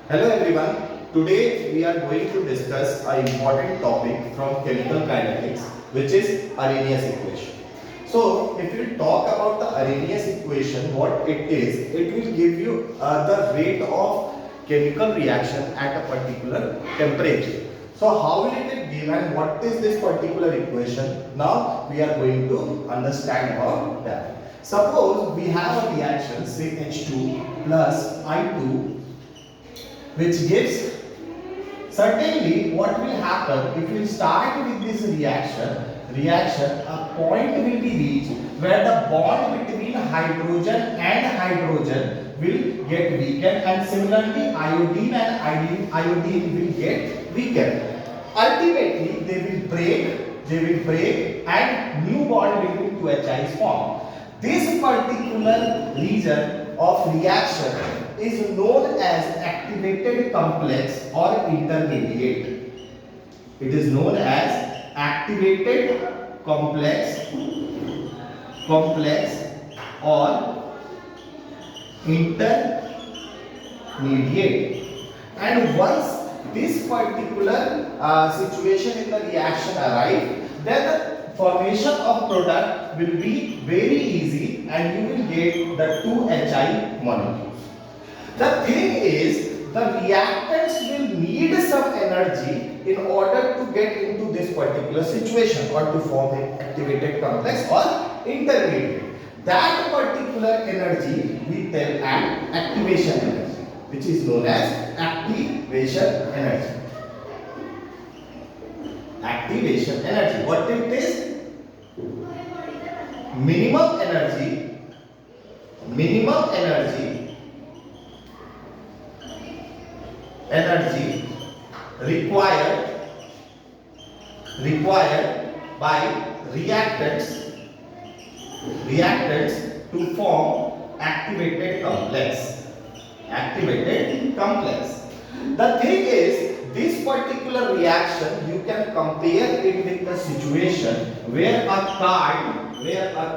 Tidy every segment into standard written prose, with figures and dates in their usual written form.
Hello everyone. Today we are going to discuss an important topic from chemical kinetics, which is Arrhenius equation. So, if we talk about the Arrhenius equation, what it is, it will give you the rate of chemical reaction at a particular temperature. So, how will it be given? What is this particular equation? Now we are going to understand about that. Suppose we have a reaction, say H2 plus I2, which gives, certainly what will happen if we start with this reaction, a point will be reached where the bond between hydrogen and hydrogen will get weakened, and similarly iodine and iodine will get weakened. Ultimately they will break and new bond between two HI is formed. This particular region of reaction is known as activated complex or intermediate. It is known as activated complex or intermediate. And once this particular situation in the reaction arrives, then the formation of product will be very easy and you will get the 2HI molecules. The thing is, the reactants will need some energy in order to get into this particular situation or to form an activated complex or intermediate. That particular energy we tell as activation energy, which is known as activation energy. Activation energy. What it is? Minimum energy required by reactants to form activated complex. The thing is, this particular reaction you can compare it with the situation where a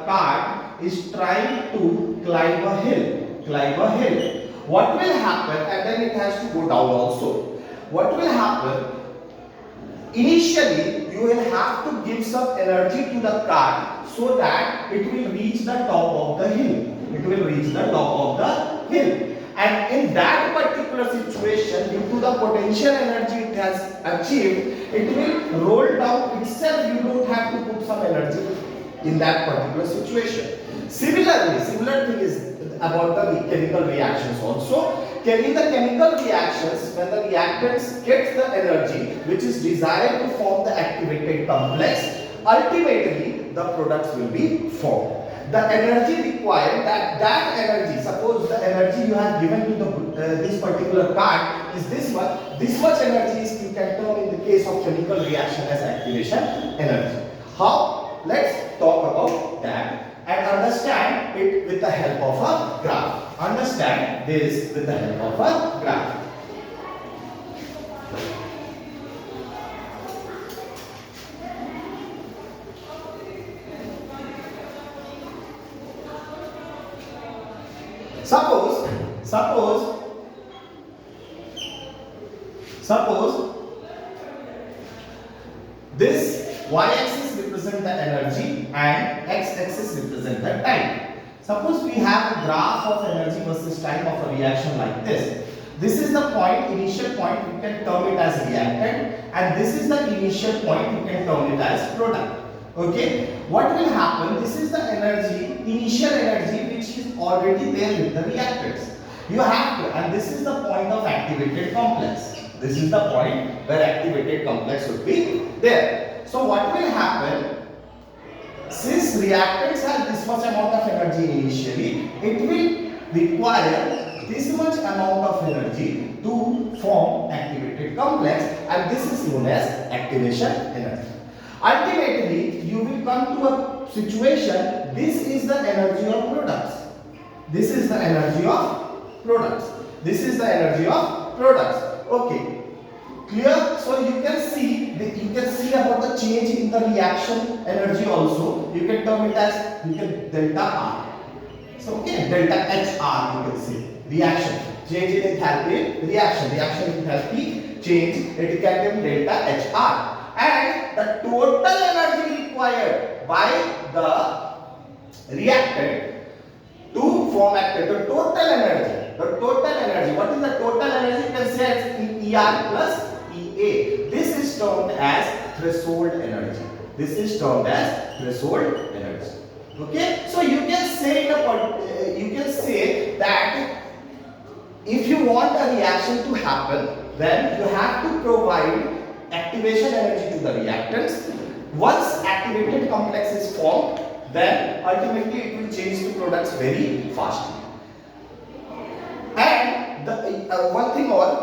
cart is trying to climb a hill. What will happen, and then it has to go down also. What will happen? Initially, you will have to give some energy to the cart so that it will reach the top of the hill. And in that particular situation, due to the potential energy it has achieved, it will roll down itself. You don't have to put some energy in that particular situation. Similar thing is about the chemical reactions also. In the chemical reactions, when the reactants get the energy which is desired to form the activated complex, ultimately the products will be formed. The energy required, that energy, suppose the energy you have given to this particular card is this much energy is, you can term in the case of chemical reaction as activation energy. How? Let's talk about that and understand it with the help of a graph. Understand this with the help of a graph. Suppose this y-axis represent the energy and x-axis represent the time. Suppose we have a graph of energy versus time of a reaction like this. This is the point, initial point, you can term it as reactant, and this is the initial point, you can term it as product. Okay, what will happen? This is the energy, initial energy which is already there with the reactants. You have to, and this is the point of activated complex. This is the point where activated complex would be there. So what will happen? Since reactants have this much amount of energy initially, it will require this much amount of energy to form activated complex, and this is known as activation energy. Ultimately, you will come to a situation, this is the energy of products. This is the energy of products. Okay. Clear? So you can see about the change in the reaction energy also. You can term it as delta R. So okay, delta HR you can say reaction. change in enthalpy reaction. Reaction enthalpy change, it can be delta HR. And the total energy required by the reactant to form active, the total energy. What is the total energy? You can say as ER plus EA. This is termed as threshold energy. Okay, so you can say that if you want a reaction to happen, then you have to provide activation energy to the reactants. Once activated complex is formed, then ultimately it will change to products very fast. And one thing more,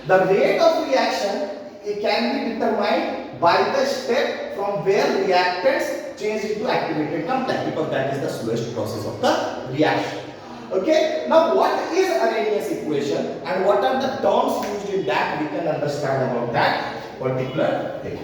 the rate of reaction, it can be determined by the step from where reactants change into activated complex, because that is the slowest process of the reaction. Okay, now what is Arrhenius equation and what are the terms used in that, we can understand about that particular thing.